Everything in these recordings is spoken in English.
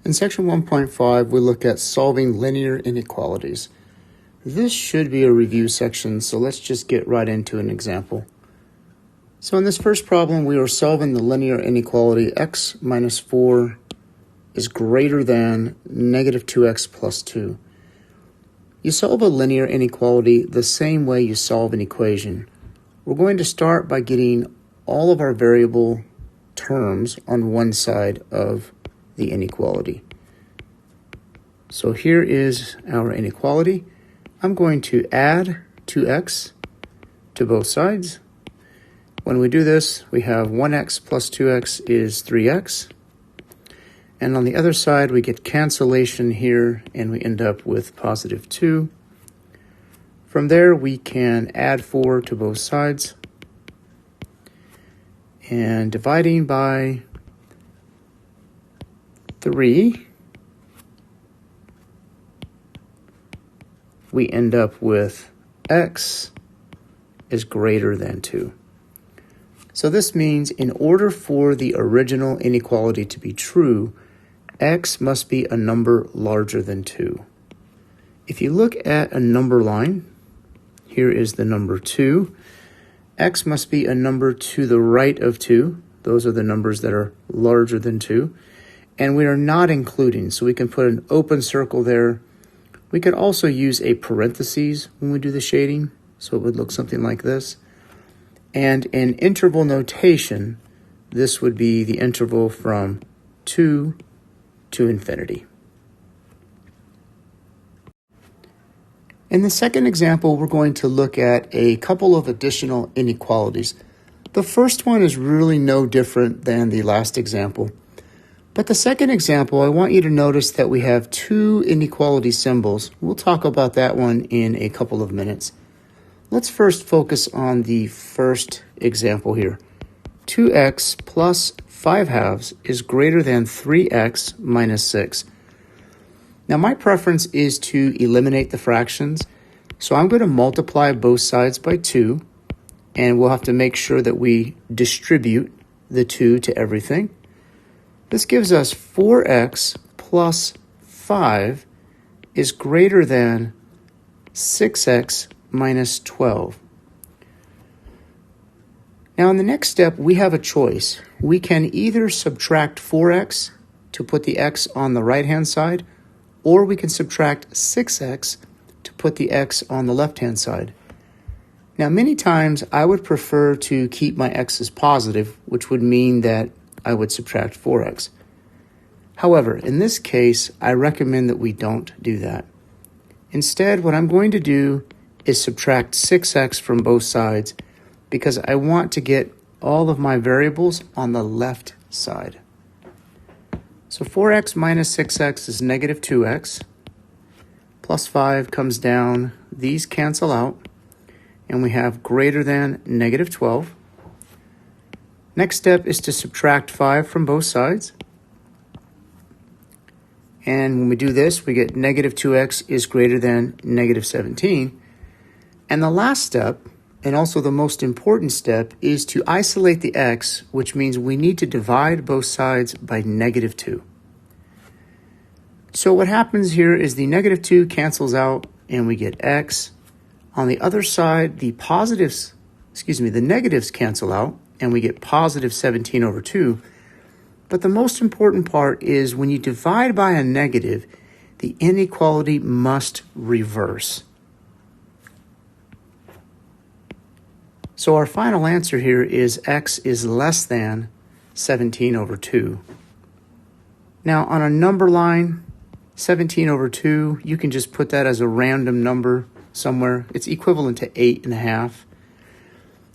In section 1.5, we look at solving linear inequalities. This should be a review section, so let's just get right into an example. So in this first problem, we are solving the linear inequality x minus 4 is greater than negative 2x plus 2. You solve a linear inequality the same way you solve an equation. We're going to start by getting all of our variable terms on one side of the inequality. So here is our inequality. I'm going to add 2x to both sides. When we do this, we have 1x plus 2x is 3x. And on the other side, we get cancellation here, and we end up with positive 2. From there, we can add 4 to both sides. And dividing by 3, we end up with x is greater than 2. So this means in order for the original inequality to be true, x must be a number larger than 2. If you look at a number line, here is the number 2. X must be a number to the right of 2. Those are the numbers that are larger than 2. And we are not including, so we can put an open circle there. We could also use a parentheses when we do the shading, so it would look something like this. And in interval notation, this would be the interval from 2 to infinity. In the second example, we're going to look at a couple of additional inequalities. The first one is really no different than the last example. But the second example, I want you to notice that we have two inequality symbols. We'll talk about that one in a couple of minutes. Let's first focus on the first example here. 2x plus 5 halves is greater than 3x minus 6. Now my preference is to eliminate the fractions, so I'm going to multiply both sides by 2, and we'll have to make sure that we distribute the 2 to everything. This gives us 4x plus 5 is greater than 6x minus 12. Now in the next step, we have a choice. We can either subtract 4x to put the x on the right-hand side, or we can subtract 6x to put the x on the left-hand side. Now many times I would prefer to keep my x's positive, which would mean that I would subtract 4x. However, in this case, I recommend that we don't do that. Instead, what I'm going to do is subtract 6x from both sides because I want to get all of my variables on the left side. So 4x minus 6x is negative 2x. Plus 5 comes down. These cancel out. And we have greater than negative 12. Next step is to subtract 5 from both sides. And when we do this, we get negative 2x is greater than negative 17. And the last step, and also the most important step, is to isolate the x, which means we need to divide both sides by negative 2. So what happens here is the negative 2 cancels out, and we get x. On the other side, the negatives cancel out, and we get positive 17 over 2. But the most important part is when you divide by a negative, the inequality must reverse. So our final answer here is x is less than 17 over 2. Now on a number line, 17 over 2, you can just put that as a random number somewhere. It's equivalent to 8.5.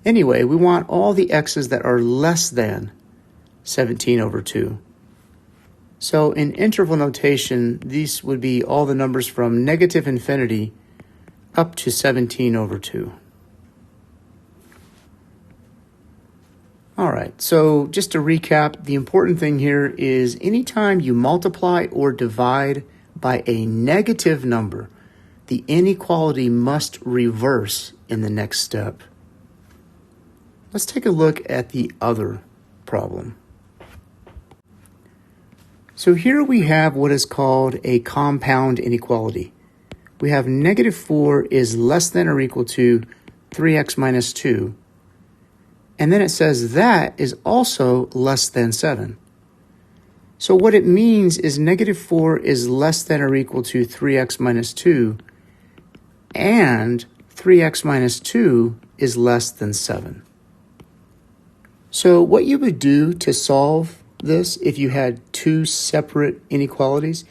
Anyway, we want all the x's that are less than 17 over 2. So in interval notation, these would be all the numbers from negative infinity up to 17 over 2. All right, so just to recap, the important thing here is anytime you multiply or divide by a negative number, the inequality must reverse in the next step. Let's take a look at the other problem. So here we have what is called a compound inequality. We have negative 4 is less than or equal to 3x minus 2. And then it says that is also less than 7. So what it means is negative 4 is less than or equal to 3x minus 2, and 3x minus 2 is less than 7. So what you would do to solve this if you had two separate inequalities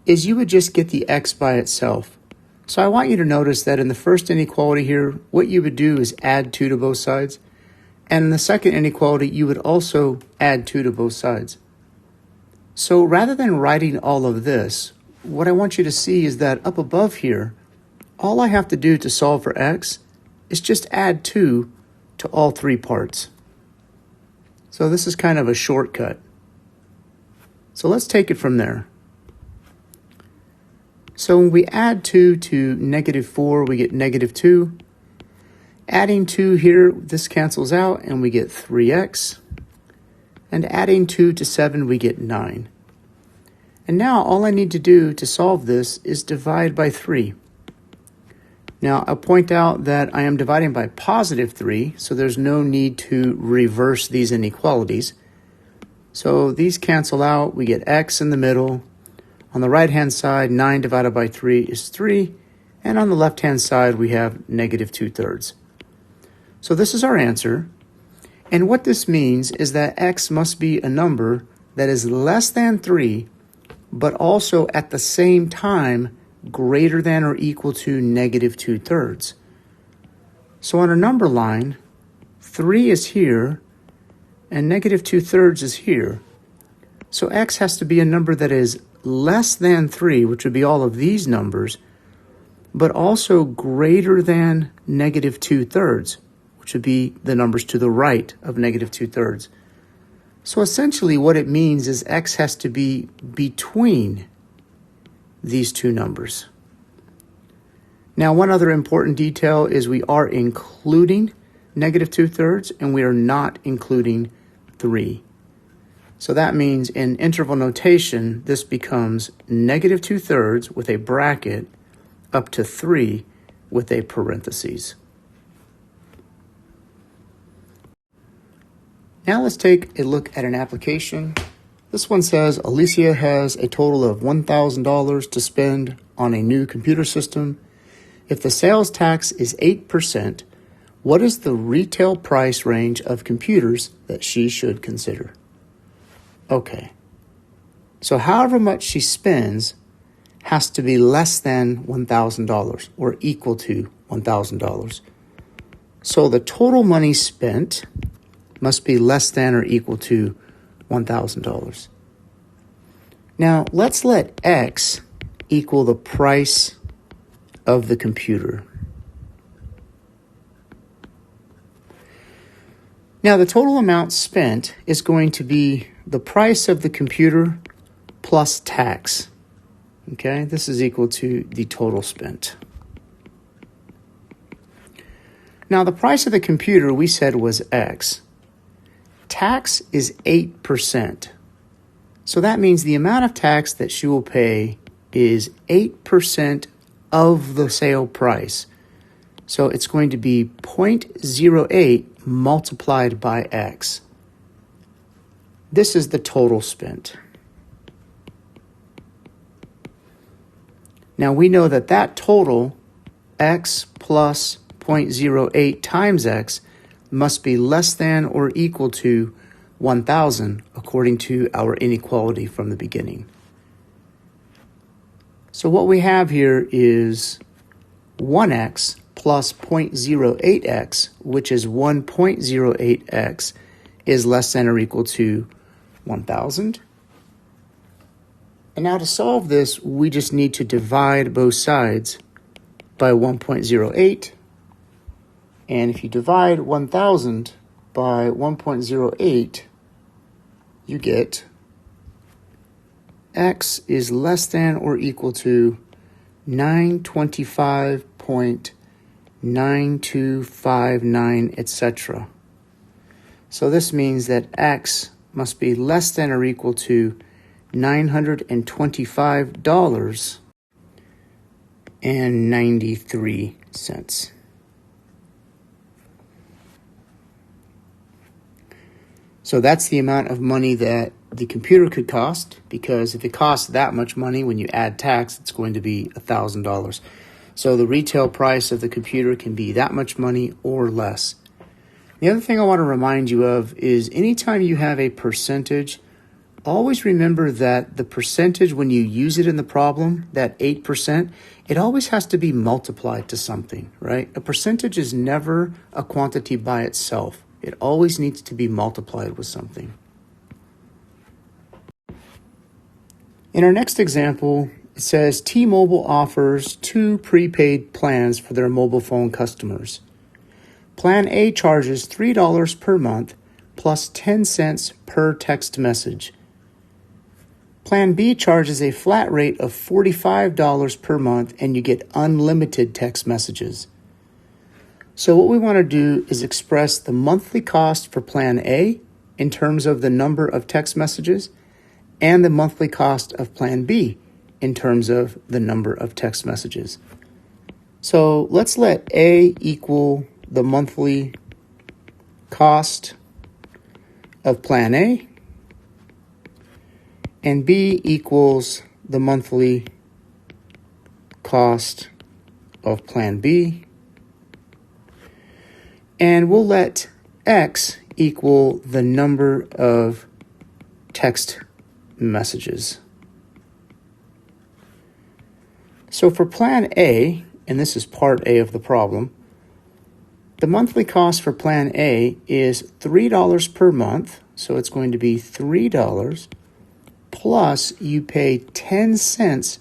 is you would just get the x by itself. So I want you to notice that in the first inequality here, what you would do is add 2 to both sides. And in the second inequality, you would also add 2 to both sides. So rather than writing all of this, what I want you to see is that up above here, all I have to do to solve for x is just add 2 to all 3 parts. So this is kind of a shortcut. So let's take it from there. So when we add 2 to negative 4, we get negative 2. Adding 2 here, this cancels out, and we get 3x. And adding 2 to 7, we get 9. And now all I need to do to solve this is divide by 3. Now I'll point out that I am dividing by positive 3, so there's no need to reverse these inequalities. So these cancel out, we get x in the middle. On the right-hand side, 9 divided by 3 is 3. And on the left-hand side, we have negative 2/3. So this is our answer. And what this means is that x must be a number that is less than 3, but also at the same time greater than or equal to negative 2/3. So on our number line, 3 is here, and negative 2/3 is here. So x has to be a number that is less than 3, which would be all of these numbers, but also greater than negative 2/3, which would be the numbers to the right of negative 2/3. So essentially what it means is x has to be between these two numbers. Now one other important detail is we are including negative 2/3 and we are not including 3. So that means in interval notation, this becomes negative 2/3 with a bracket up to 3 with a parentheses. Now let's take a look at an application. This one says Alicia has a total of $1,000 to spend on a new computer system. If the sales tax is 8%, what is the retail price range of computers that she should consider? Okay, so however much she spends has to be less than $1,000 or equal to $1,000. So the total money spent must be less than or equal to $1,000. Now let's let x equal the price of the computer. Now the total amount spent is going to be the price of the computer plus tax. Okay, this is equal to the total spent. Now the price of the computer we said was x. Tax is 8%. So that means the amount of tax that she will pay is 8% of the sale price. So it's going to be 0.08 multiplied by x. This is the total spent. Now we know that that total, x plus 0.08 times x, must be less than or equal to 1,000 according to our inequality from the beginning. So what we have here is 1x plus 0.08x, which is 1.08x, is less than or equal to 1,000. And now to solve this, we just need to divide both sides by 1.08. And if you divide 1,000 by 1.08, you get x is less than or equal to 925.9259, etc. So this means that x must be less than or equal to $925.93. So that's the amount of money that the computer could cost, because if it costs that much money, when you add tax, it's going to be $1,000. So the retail price of the computer can be that much money or less. The other thing I want to remind you of is anytime you have a percentage, always remember that the percentage, when you use it in the problem, that 8%, it always has to be multiplied to something, right? A percentage is never a quantity by itself. It always needs to be multiplied with something. In our next example, it says T-Mobile offers 2 prepaid plans for their mobile phone customers. Plan A charges $3 per month plus 10 cents per text message. Plan B charges a flat rate of $45 per month and you get unlimited text messages. So what we want to do is express the monthly cost for Plan A in terms of the number of text messages and the monthly cost of Plan B in terms of the number of text messages. So let's let A equal the monthly cost of Plan A and B equals the monthly cost of Plan B. And we'll let X equal the number of text messages. So for Plan A, and this is part A of the problem, the monthly cost for Plan A is $3 per month. So it's going to be $3 plus you pay 10 cents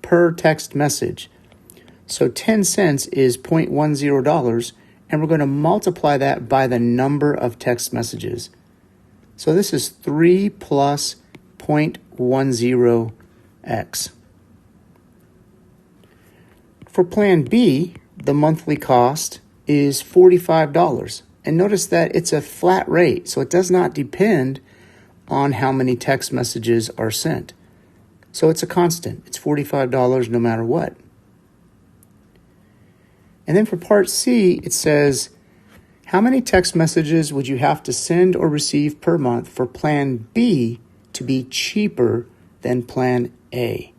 per text message. So 10 cents is $0.10, and we're going to multiply that by the number of text messages. So this is 3 plus 0.10x. For Plan B, the monthly cost is $45. And notice that it's a flat rate, so it does not depend on how many text messages are sent. So it's a constant. It's $45 no matter what. And then for Part C, it says, how many text messages would you have to send or receive per month for Plan B to be cheaper than Plan A?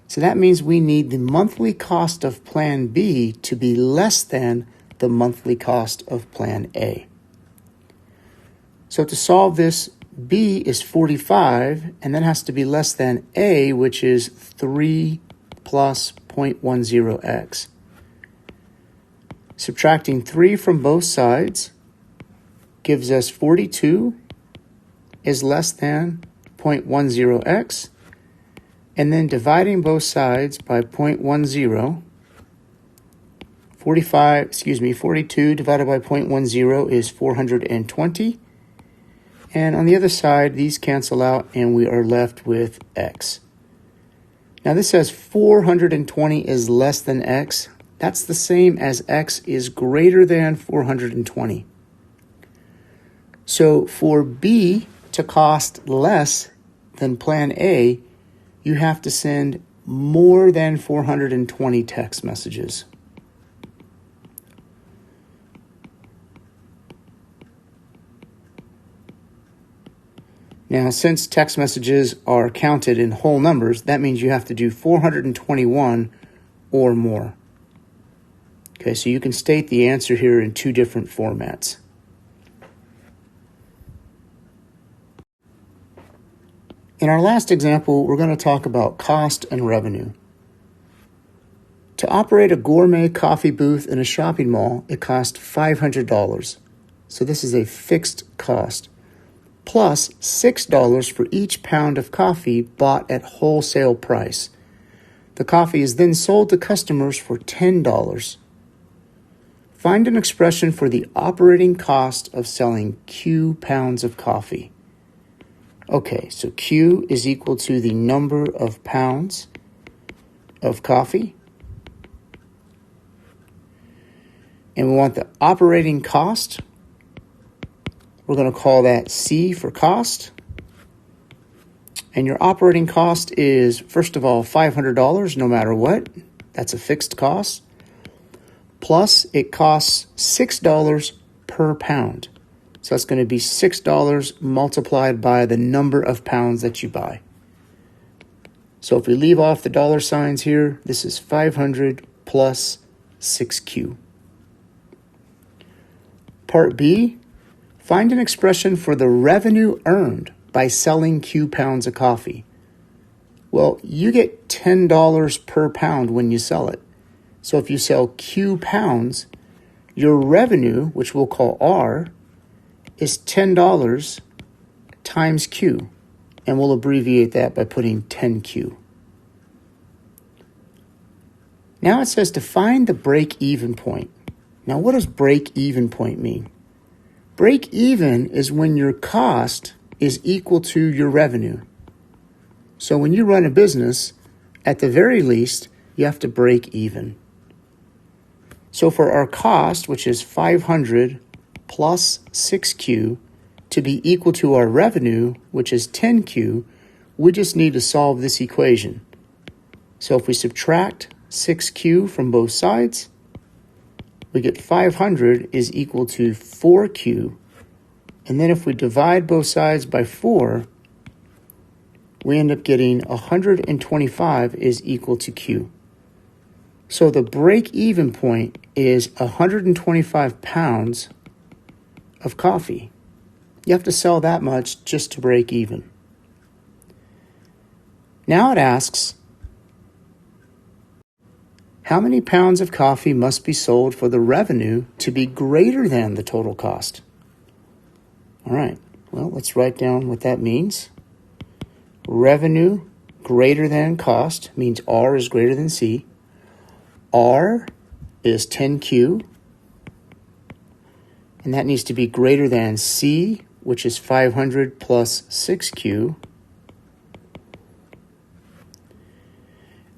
So that means we need the monthly cost of Plan B to be less than the monthly cost of Plan A. So to solve this, B is 45, and that has to be less than A, which is 3 plus 0.10x. Subtracting 3 from both sides gives us 42 is less than 0.10x, and then dividing both sides by 0.10, 42 divided by 0.10 is 420, and on the other side, these cancel out, and we are left with x. Now this says 420 is less than x. That's the same as x is greater than 420. So for B to cost less than Plan A, you have to send more than 420 text messages. Now, since text messages are counted in whole numbers, that means you have to do 421 or more. Okay, so you can state the answer here in 2 different formats. In our last example, we're going to talk about cost and revenue. To operate a gourmet coffee booth in a shopping mall, it costs $500. So this is a fixed cost, plus $6 for each pound of coffee bought at wholesale price. The coffee is then sold to customers for $10. Find an expression for the operating cost of selling Q pounds of coffee. Okay, so Q is equal to the number of pounds of coffee. And we want the operating cost. We're going to call that C for cost. And your operating cost is, first of all, $500 no matter what. That's a fixed cost. Plus, it costs $6 per pound. So that's going to be $6 multiplied by the number of pounds that you buy. So if we leave off the dollar signs here, this is 500 plus 6Q. Part B, find an expression for the revenue earned by selling Q pounds of coffee. Well, you get $10 per pound when you sell it. So if you sell Q pounds, your revenue, which we'll call R, is $10 times Q. And we'll abbreviate that by putting 10Q. Now it says to find the break-even point. Now what does break-even point mean? Break-even is when your cost is equal to your revenue. So when you run a business, at the very least, you have to break even. So for our cost, which is 500 plus 6Q, to be equal to our revenue, which is 10Q, we just need to solve this equation. So if we subtract 6Q from both sides, we get 500 is equal to 4Q. And then if we divide both sides by 4, we end up getting 125 is equal to Q. So the break-even point is 125 pounds of coffee. You have to sell that much just to break even. Now it asks, how many pounds of coffee must be sold for the revenue to be greater than the total cost? All right, well, let's write down what that means. Revenue greater than cost means R is greater than C. R is 10Q, and that needs to be greater than C, which is 500 plus 6Q.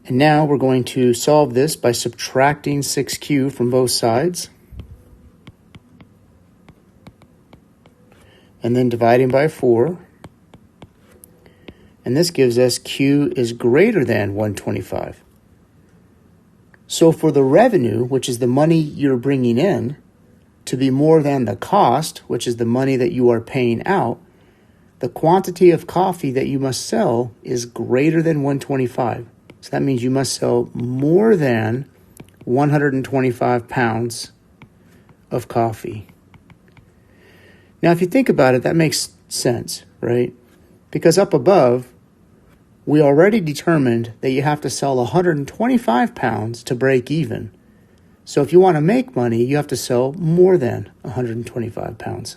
And now we're going to solve this by subtracting 6Q from both sides, and then dividing by 4. And this gives us Q is greater than 125. So for the revenue, which is the money you're bringing in, to be more than the cost, which is the money that you are paying out, the quantity of coffee that you must sell is greater than 125. So that means you must sell more than 125 pounds of coffee. Now, if you think about it, that makes sense, right? Because up above, we already determined that you have to sell 125 pounds to break even. So if you want to make money, you have to sell more than 125 pounds.